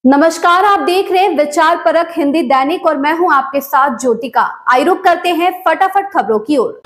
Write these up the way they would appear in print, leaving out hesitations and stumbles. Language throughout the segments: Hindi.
नमस्कार, आप देख रहे हैं विचार परक हिंदी दैनिक और मैं हूं आपके साथ ज्योतिका। आइए रुक करते हैं फटाफट खबरों की ओर।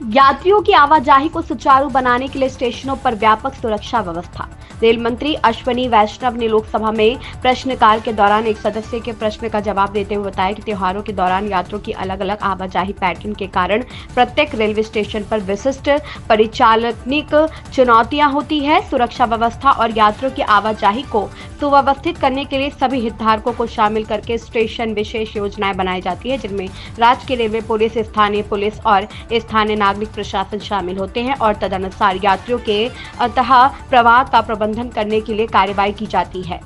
यात्रियों की आवाजाही को सुचारू बनाने के लिए स्टेशनों पर व्यापक सुरक्षा व्यवस्था। रेल मंत्री अश्विनी वैष्णव ने लोकसभा में प्रश्नकाल के दौरान एक सदस्य के प्रश्न का जवाब देते हुए बताया कि त्योहारों के दौरान यात्रियों की अलग अलग आवाजाही पैटर्न के कारण प्रत्येक रेलवे स्टेशन पर विशिष्ट परिचालनिक चुनौतियां होती है। सुरक्षा व्यवस्था और यात्रियों की आवाजाही को सुव्यवस्थित करने के लिए सभी हितधारकों को शामिल करके स्टेशन विशेष योजनाएं बनाई जाती है, जिनमें राज्य की रेलवे पुलिस, स्थानीय पुलिस और स्थानीय नागरिक प्रशासन शामिल होते हैं और तदनुसार यात्रियों के अंतः प्रवाह का प्रबंधन करने के लिए कार्रवाई की जाती है।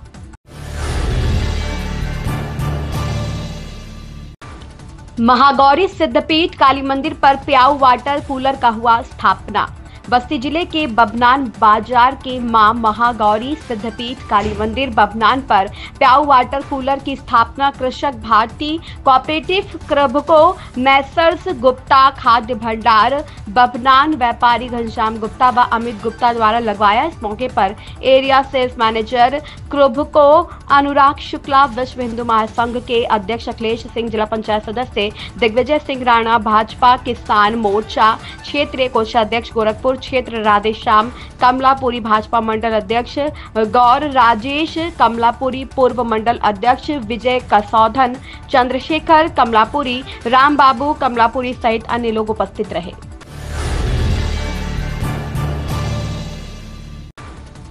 महागौरी सिद्धपीठ काली मंदिर पर प्याऊ वाटर कूलर का हुआ स्थापना। बस्ती जिले के बभनान बाजार के मां महागौरी सिद्धपीठ काली मंदिर बभनान पर प्याऊ वाटर कूलर की स्थापना कृषक भारती कोऑपरेटिव कृभको मैसर्स गुप्ता खाद्य भंडार बभनान व्यापारी घनश्याम गुप्ता व अमित गुप्ता द्वारा लगवाया। इस मौके पर एरिया सेल्स मैनेजर कृभको अनुराग शुक्ला, विश्व हिंदू महासंघ के अध्यक्ष अखिलेश सिंह, जिला पंचायत सदस्य दिग्विजय सिंह राणा, भाजपा किसान मोर्चा क्षेत्रीय कोषाध्यक्ष गोरखपुर क्षेत्र राधेश्याम कमलापुरी, भाजपा मंडल अध्यक्ष गौर राजेश कमलापुरी, पूर्व मंडल अध्यक्ष विजय कसौधन, चंद्रशेखर कमलापुरी, राम बाबू कमलापुरी सहित अन्य लोग उपस्थित रहे।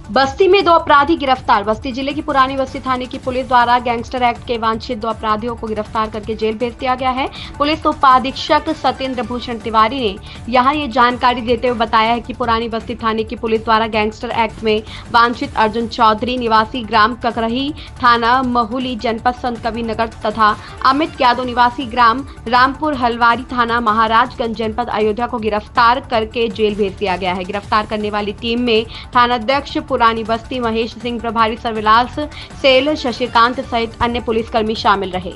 बस्ती में 2 अपराधी गिरफ्तार। बस्ती जिले की पुरानी बस्ती थाने की पुलिस द्वारा गैंगस्टर एक्ट के वांछित 2 अपराधियों को गिरफ्तार करके जेल भेज दिया गया है। पुलिस उपाधीक्षक सत्येंद्र भूषण तिवारी ने यहां ये जानकारी देते हुए बताया है कि पुरानी बस्ती थाने की पुलिस द्वारा गैंगस्टर एक्ट में वांछित अर्जुन चौधरी निवासी ग्राम ककरही थाना महुली जनपद संत कबीर नगर तथा अमित यादव निवासी ग्राम रामपुर हलवारी थाना महाराजगंज जनपद अयोध्या को गिरफ्तार करके जेल भेज दिया गया है। गिरफ्तार करने वाली टीम में थानाध्यक्ष पुरानी बस्ती महेश सिंह, प्रभारी सर्विलांस सेल शशिकांत सहित अन्य पुलिसकर्मी शामिल रहे।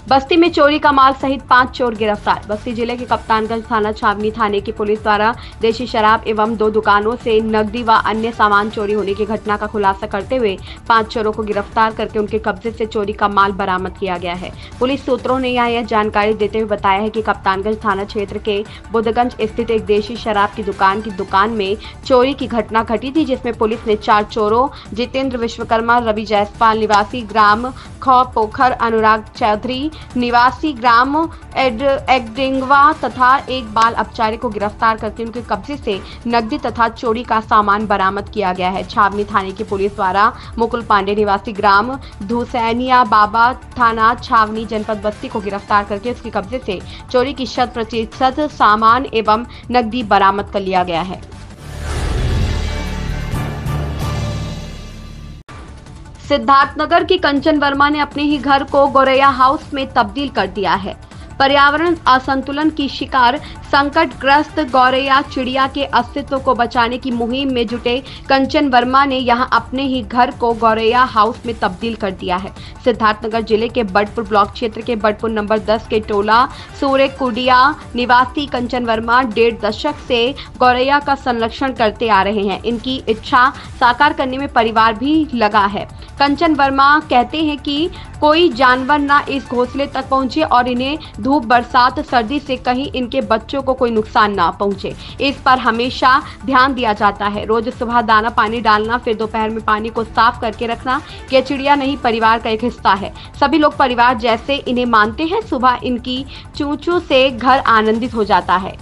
बस्ती में चोरी का माल सहित 5 चोर गिरफ्तार। बस्ती जिले के कप्तानगंज थाना छावनी थाने की पुलिस द्वारा देशी शराब एवं 2 दुकानों से नकदी व अन्य सामान चोरी होने की घटना का खुलासा करते हुए 5 चोरों को गिरफ्तार करके उनके कब्जे से चोरी का माल बरामद किया गया है। पुलिस सूत्रों ने यह जानकारी देते हुए बताया है कि कप्तानगंज थाना क्षेत्र के बुद्धगंज स्थित एक देशी शराब की दुकान में चोरी की घटना घटी थी, जिसमें पुलिस ने 4 चोरों जितेंद्र विश्वकर्मा, रवि जायसवाल निवासी ग्राम खौ पोखर, अनुराग चौधरी निवासी ग्राम एगडिंगवा तथा एक बाल अपचारी को गिरफ्तार करके उनके कब्जे से नकदी तथा चोरी का सामान बरामद किया गया है। छावनी थाने की पुलिस द्वारा मुकुल पांडे निवासी ग्राम धुसैनिया बाबा थाना छावनी जनपद बस्ती को गिरफ्तार करके उसके कब्जे से चोरी की 100% सामान एवं नकदी बरामद कर लिया गया है। सिद्धार्थनगर की कंचन वर्मा ने अपने ही घर को गोरैया हाउस में तब्दील कर दिया है। पर्यावरण असंतुलन की शिकार संकटग्रस्त गौरैया चिड़िया के अस्तित्व को बचाने की मुहिम में जुटे कंचन वर्मा ने यहां अपने ही घर को गौरैया हाउस में तब्दील कर दिया है। सिद्धार्थनगर जिले के बड़पुर ब्लॉक क्षेत्र के बड़पुर नंबर 10 के टोला सूर्यकुडिया निवासी कंचन वर्मा 1.5 दशक से गौरैया का संरक्षण करते आ रहे हैं। इनकी इच्छा साकार करने में परिवार भी लगा है। कंचन वर्मा कहते हैं कि कोई जानवर ना इस घोंसले तक पहुंचे और इन्हें धूप, बरसात, सर्दी से कहीं इनके बच्चों को कोई नुकसान ना पहुंचे, इस पर हमेशा ध्यान दिया जाता है। रोज सुबह दाना पानी डालना, फिर दोपहर में पानी को साफ करके रखना। ये चिड़िया नहीं, परिवार का एक हिस्सा है। सभी लोग परिवार जैसे इन्हें मानते हैं। सुबह इनकी चूं-चूं से घर आनंदित हो जाता है।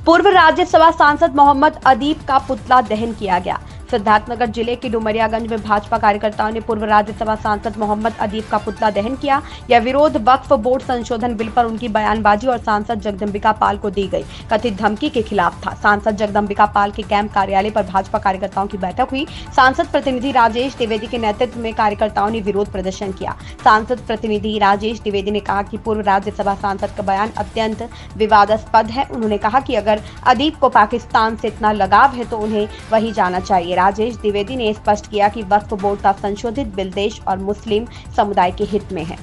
पूर्व राज्यसभा सांसद मोहम्मद अदीब का पुतला दहन किया गया। सिद्धार्थनगर जिले के डुमरियागंज में भाजपा कार्यकर्ताओं ने पूर्व राज्यसभा सांसद मोहम्मद अदीब का पुतला दहन किया। यह विरोध वक्फ बोर्ड संशोधन बिल पर उनकी बयानबाजी और सांसद जगदम्बिका पाल को दी गई कथित धमकी के खिलाफ था। सांसद जगदम्बिका पाल के कैंप कार्यालय पर भाजपा कार्यकर्ताओं की बैठक हुई। सांसद प्रतिनिधि राजेश द्विवेदी के नेतृत्व में कार्यकर्ताओं ने विरोध प्रदर्शन किया। सांसद प्रतिनिधि राजेश द्विवेदी ने कहा कि पूर्व राज्यसभा सांसद का बयान अत्यंत विवादास्पद है। उन्होंने कहा कि अगर अदीब को पाकिस्तान से इतना लगाव है तो उन्हें वही जाना चाहिए। राजेश द्विवेदी ने स्पष्ट किया कि वक्फ बोर्ड का संशोधित बिल देश और मुस्लिम समुदाय के हित में है।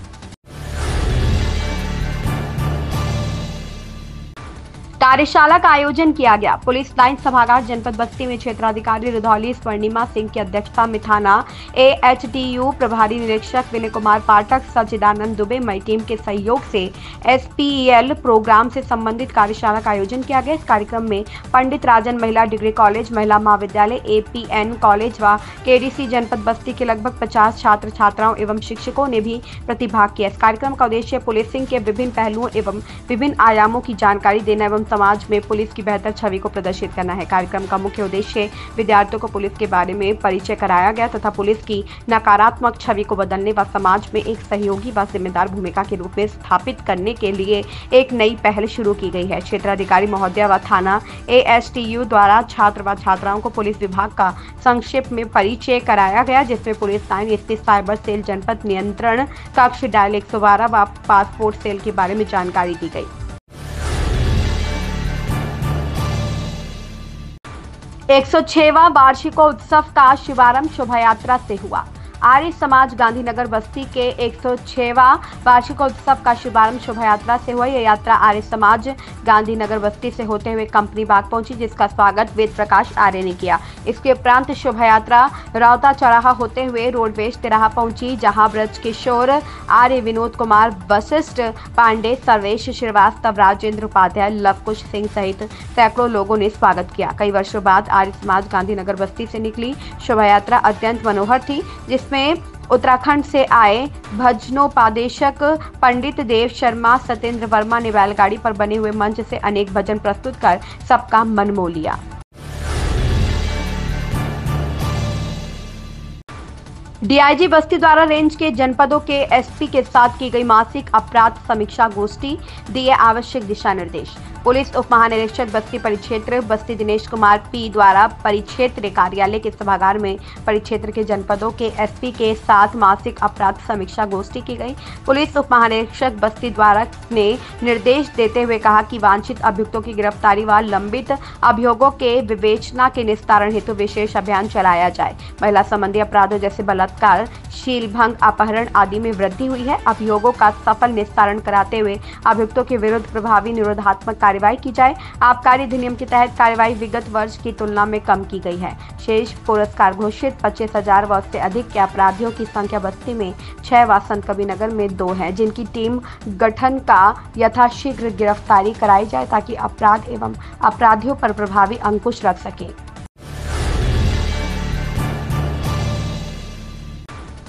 कार्यशाला का आयोजन किया गया। पुलिस लाइन सभागार जनपद बस्ती में क्षेत्राधिकारी रुधौली स्वर्णिमा सिंह की अध्यक्षता में थाना AHTU प्रभारी निरीक्षक विनय कुमार पाठक, सचिदानंद दुबे मई टीम के सहयोग से SPEL प्रोग्राम से संबंधित कार्यशाला का आयोजन किया गया। इस कार्यक्रम में पंडित राजन महिला डिग्री कॉलेज, महिला महाविद्यालय, APN कॉलेज व KDC जनपद बस्ती के लगभग 50 छात्र छात्राओं एवं शिक्षकों ने भी प्रतिभाग किया। इस कार्यक्रम का उद्देश्य पुलिसिंग के विभिन्न पहलुओं एवं विभिन्न आयामों की जानकारी देना एवं समाज में पुलिस की बेहतर छवि को प्रदर्शित करना है। कार्यक्रम का मुख्य उद्देश्य विद्यार्थियों को पुलिस के बारे में परिचय कराया गया तथा पुलिस की नकारात्मक छवि को बदलने व समाज में एक सहयोगी व जिम्मेदार भूमिका के रूप में स्थापित करने के लिए एक नई पहल शुरू की गई है। क्षेत्राधिकारी महोदय व थाना AHTU द्वारा छात्र व छात्राओं को पुलिस विभाग का संक्षेप में परिचय कराया गया, जिसमें पुलिस लाइन स्थित साइबर सेल, जनपद नियंत्रण कक्ष, डायल 112 व पासपोर्ट सेल के बारे में जानकारी दी गई। 106वां वार्षिकोत्सव का शुभारंभ शोभा यात्रा से हुआ। आर्य समाज गांधीनगर बस्ती के 106वां वार्षिकोत्सव का शुभारंभ शोभा यात्रा से हुआ। यह यात्रा आर्य समाज गांधीनगर बस्ती से होते हुए कंपनी बाग पहुंची, जिसका स्वागत वेद प्रकाश आर्य ने किया। इसके उपरांत शोभा यात्रा रौता चौराहा होते हुए रोडवेज तिराहा पहुंची, जहां ब्रज किशोर आर्य, विनोद कुमार, वशिष्ठ पांडे, सर्वेश श्रीवास्तव, राजेंद्र उपाध्याय, लवकुश सिंह सहित सैकड़ों लोगों ने स्वागत किया। कई वर्षों बाद आर्य समाज गांधीनगर बस्ती से निकली शोभा यात्रा अत्यंत मनोहर थी, जिसमें उत्तराखंड से आए भजनोपादेशक पंडित देव शर्मा, सत्येंद्र वर्मा ने बैलगाड़ी पर बने हुए मंच से अनेक भजन प्रस्तुत कर सबका मन मोह लिया। DIG बस्ती द्वारा रेंज के जनपदों के SP के साथ की गई मासिक अपराध समीक्षा गोष्ठी, दिए आवश्यक दिशा निर्देश। पुलिस उप महानिरीक्षक बस्ती परिक्षेत्र बस्ती दिनेश कुमार P द्वारा परिक्षेत्र कार्यालय के सभागार में परिक्षेत्र के जनपदों के SP के साथ मासिक अपराध समीक्षा गोष्ठी की गई। पुलिस उप महानिरीक्षक बस्ती द्वारा ने निर्देश देते हुए कहा कि वांछित अभियुक्तों की गिरफ्तारी व लंबित अभियोगों के विवेचना के निस्तारण हेतु विशेष अभियान चलाया जाए। महिला संबंधी अपराधों जैसे बलात्कार, शीलभंग, अपहरण आदि में वृद्धि हुई है। अभियोगों का सफल निस्तारण कराते हुए अभियुक्तों के विरुद्ध प्रभावी निरोधात्मक कार्रवाई की जाए। आबकारी अधिनियम के तहत कार्रवाई विगत वर्ष की तुलना में कम की गई है। शेष पुरस्कार घोषित 25,000 व उससे अधिक के अपराधियों की संख्या बस्ती में 6 व संत कबीरनगर में 2 है, जिनकी टीम गठन का यथाशीघ्र गिरफ्तारी कराई जाए ताकि अपराध एवं अपराधियों पर प्रभावी अंकुश रख सके।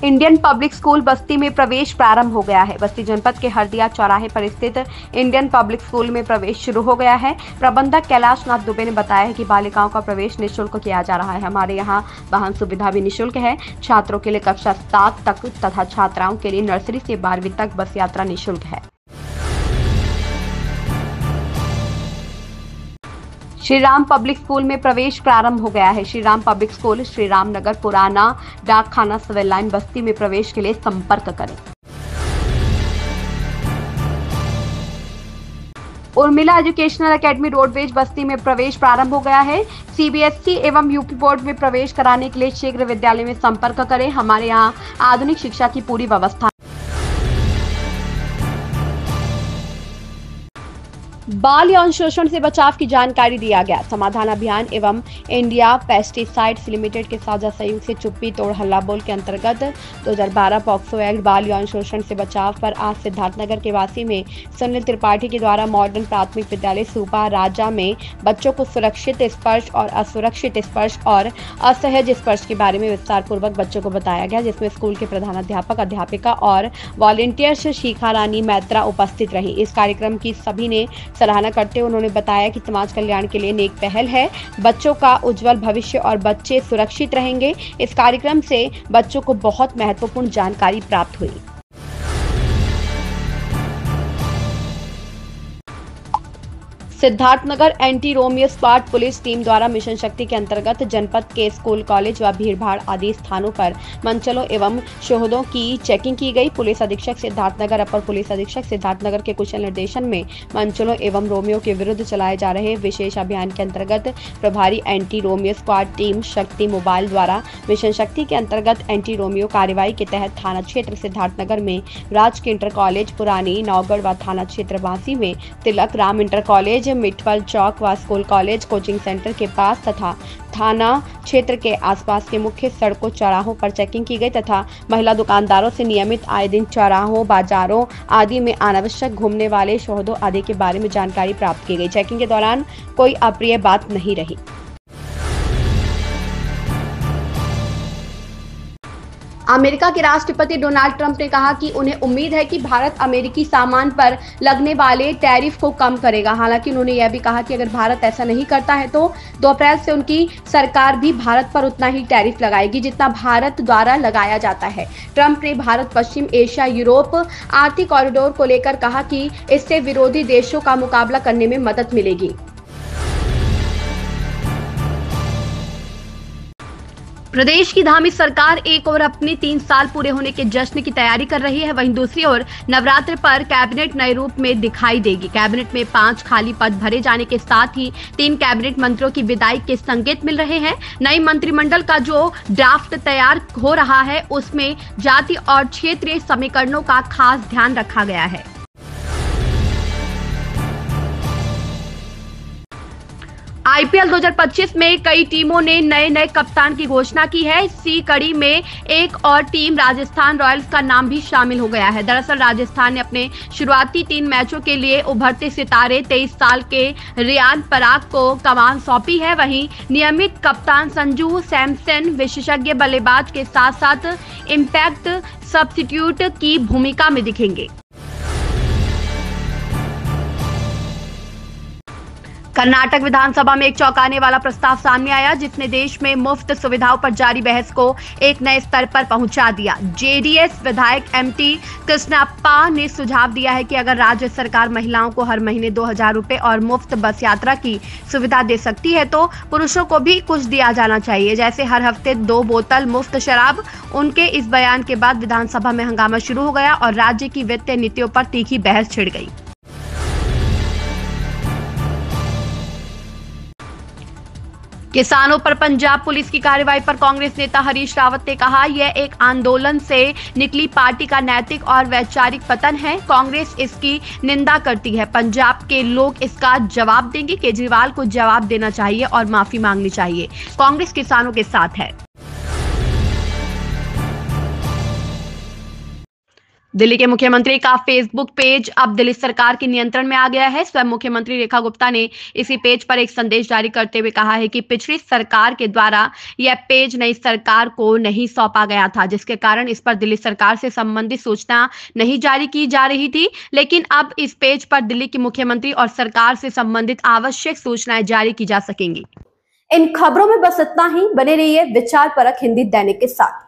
इंडियन पब्लिक स्कूल बस्ती में प्रवेश प्रारंभ हो गया है। बस्ती जनपद के हरदिया चौराहे पर स्थित इंडियन पब्लिक स्कूल में प्रवेश शुरू हो गया है। प्रबंधक कैलाश नाथ दुबे ने बताया है कि बालिकाओं का प्रवेश निःशुल्क किया जा रहा है। हमारे यहाँ वाहन सुविधा भी निःशुल्क है। छात्रों के लिए कक्षा 7 तक तथा छात्राओं के लिए नर्सरी से 12वीं तक बस यात्रा निःशुल्क है। श्री राम पब्लिक स्कूल में प्रवेश प्रारंभ हो गया है। श्री राम पब्लिक स्कूल, श्री राम नगर, पुराना डाकखाना, सिविल लाइन, बस्ती में प्रवेश के लिए संपर्क करें। उर्मिला एजुकेशनल एकेडमी रोडवेज बस्ती में प्रवेश प्रारंभ हो गया है। CBSE एवं यूपी बोर्ड में प्रवेश कराने के लिए शीघ्र विद्यालय में संपर्क करें। हमारे यहाँ आधुनिक शिक्षा की पूरी व्यवस्था। बाल यौन शोषण से बचाव की जानकारी दिया गया। समाधान अभियान एवं इंडिया पेस्टिसाइड्स लिमिटेड के साझा सहयोग से चुप्पी तोड़ हल्ला बोल के अंतर्गत 2012 पॉक्सो एक्ट बाल यौन शोषण से बचाव पर आज सिद्धार्थनगर के वासी में सुनील त्रिपाठी के द्वारा मॉडर्न प्राथमिक विद्यालय सूपा राजा में बच्चों को सुरक्षित स्पर्श और असुरक्षित स्पर्श और असहज स्पर्श के बारे में विस्तार पूर्वक बच्चों को बताया गया, जिसमें स्कूल के प्रधानाध्यापक, अध्यापिका और वॉलंटियर्स शिखा रानी मैत्रा उपस्थित रही। इस कार्यक्रम की सभी ने सराहना करते हुए उन्होंने बताया कि समाज कल्याण के लिए नेक पहल है। बच्चों का उज्जवल भविष्य और बच्चे सुरक्षित रहेंगे। इस कार्यक्रम से बच्चों को बहुत महत्वपूर्ण जानकारी प्राप्त हुई। Siddharthnagar anti Romeo squad police team द्वारा मिशन शक्ति के अंतर्गत जनपद के स्कूल, कॉलेज व भीड़भाड़ आदि स्थानों पर मंचलों एवं शोहदों की चेकिंग की गई। पुलिस अधीक्षक सिद्धार्थनगर, अपर पुलिस अधीक्षक सिद्धार्थनगर के कुशल निर्देशन में मंचलों एवं रोमियो के विरुद्ध चलाए जा रहे विशेष अभियान के अंतर्गत प्रभारी एंटी रोमियो स्क्वाड टीम शक्ति मोबाइल द्वारा मिशन शक्ति के अंतर्गत एंटी रोमियो कार्रवाई के तहत थाना क्षेत्र सिद्धार्थनगर में राजकीय इंटर कॉलेज, पुरानी नौगढ़ व थाना क्षेत्र बांसी में तिलक राम इंटर कॉलेज, कॉलेज, मिठवल चौक व स्कूल कॉलेज, कोचिंग सेंटर के पास तथा थाना क्षेत्र के आसपास के मुख्य सड़कों चौराहों पर चेकिंग की गई तथा महिला दुकानदारों से नियमित आए दिन चौराहों, बाजारों आदि में अनावश्यक घूमने वाले शोहदों आदि के बारे में जानकारी प्राप्त की गई। चेकिंग के दौरान कोई अप्रिय बात नहीं रही। अमेरिका के राष्ट्रपति डोनाल्ड ट्रंप ने कहा कि उन्हें उम्मीद है कि भारत अमेरिकी सामान पर लगने वाले टैरिफ को कम करेगा। हालांकि उन्होंने यह भी कहा कि अगर भारत ऐसा नहीं करता है तो 2 अप्रैल से उनकी सरकार भी भारत पर उतना ही टैरिफ लगाएगी जितना भारत द्वारा लगाया जाता है। ट्रंप ने भारत, पश्चिम एशिया, यूरोप आर्थिक कॉरिडोर को लेकर कहा कि इससे विरोधी देशों का मुकाबला करने में मदद मिलेगी। प्रदेश की धामी सरकार एक ओर अपने 3 साल पूरे होने के जश्न की तैयारी कर रही है, वहीं दूसरी ओर नवरात्र पर कैबिनेट नए रूप में दिखाई देगी। कैबिनेट में 5 खाली पद भरे जाने के साथ ही 3 कैबिनेट मंत्रियों की विदाई के संकेत मिल रहे हैं। नई मंत्रिमंडल का जो ड्राफ्ट तैयार हो रहा है उसमें जाति और क्षेत्रीय समीकरणों का खास ध्यान रखा गया है। आईपीएल 2025 में कई टीमों ने नए कप्तान की घोषणा की है। इसी कड़ी में एक और टीम राजस्थान रॉयल्स का नाम भी शामिल हो गया है। दरअसल राजस्थान ने अपने शुरुआती 3 मैचों के लिए उभरते सितारे 23 साल के रियान पराग को कमान सौंपी है। वहीं नियमित कप्तान संजू सैमसन विशेषज्ञ बल्लेबाज के साथ साथ इंपैक्ट सब्स्टिट्यूट की भूमिका में दिखेंगे। कर्नाटक विधानसभा में एक चौंकाने वाला प्रस्ताव सामने आया जिसने देश में मुफ्त सुविधाओं पर जारी बहस को एक नए स्तर पर पहुंचा दिया। जेडीएस विधायक एमटी कृष्णप्पा ने सुझाव दिया है कि अगर राज्य सरकार महिलाओं को हर महीने 2000 रुपए और मुफ्त बस यात्रा की सुविधा दे सकती है तो पुरुषों को भी कुछ दिया जाना चाहिए, जैसे हर हफ्ते 2 बोतल मुफ्त शराब। उनके इस बयान के बाद विधानसभा में हंगामा शुरू हो गया और राज्य की वित्तीय नीतियों पर तीखी बहस छिड़ गई। किसानों पर पंजाब पुलिस की कार्रवाई पर कांग्रेस नेता हरीश रावत ने कहा, यह एक आंदोलन से निकली पार्टी का नैतिक और वैचारिक पतन है। कांग्रेस इसकी निंदा करती है। पंजाब के लोग इसका जवाब देंगे। केजरीवाल को जवाब देना चाहिए और माफी मांगनी चाहिए। कांग्रेस किसानों के साथ है। दिल्ली के मुख्यमंत्री का फेसबुक पेज अब दिल्ली सरकार के नियंत्रण में आ गया है। स्वयं मुख्यमंत्री रेखा गुप्ता ने इसी पेज पर एक संदेश जारी करते हुए कहा है कि पिछली सरकार के द्वारा यह पेज नई सरकार को नहीं सौंपा गया था, जिसके कारण इस पर दिल्ली सरकार से संबंधित सूचना नहीं जारी की जा रही थी। लेकिन अब इस पेज पर दिल्ली के मुख्यमंत्री और सरकार से संबंधित आवश्यक सूचनाएं जारी की जा सकेंगी। इन खबरों में बस इतना ही। बने रहिए विचार परक हिंदी दैनिक के साथ।